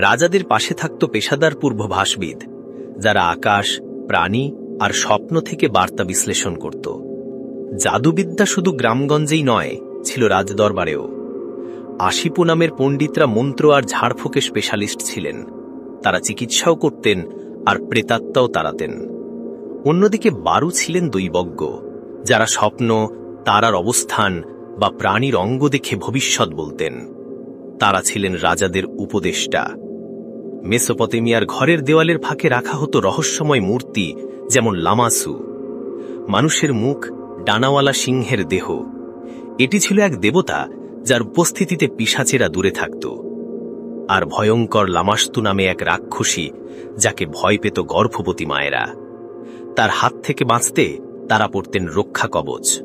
রাজাদের পাশে থাকত পেশাদার পূর্বভাসবিদ, যারা আকাশ, প্রাণী আর স্বপ্ন থেকে বার্তা বিশ্লেষণ করত। জাদুবিদ্যা শুধু গ্রামগঞ্জেই নয়, ছিল রাজদরবারেও। আশিপু নামের পণ্ডিতরা মন্ত্র আর ঝাড়ফুঁকে স্পেশালিস্ট ছিলেন। তারা চিকিৎসাও করতেন আর প্রেতাত্মাও তাড়াতেন। অন্যদিকে বারু ছিলেন দৈবজ্ঞ, যারা স্বপ্ন, তারার অবস্থান বা প্রাণীর অঙ্গ দেখে ভবিষ্যৎ বলতেন। তারা ছিলেন রাজাদের উপদেষ্টা। মেসোপটেমিয়ার ঘরের দেওয়ালের ফাঁকে রাখা হতো রহস্যময় মূর্তি, যেমন লামাসু, মানুষের মুখ, ডানাওয়ালা সিংহের দেহ। এটি ছিল এক দেবতা যার উপস্থিতিতে পিশাচেরা দূরে থাকত। আর ভয়ঙ্কর লামাস্তু নামে এক রাক্ষসী, যাকে ভয় পেত গর্ভবতী মায়েরা। তার হাত থেকে বাঁচতে তারা পড়তেন রক্ষা কবচ।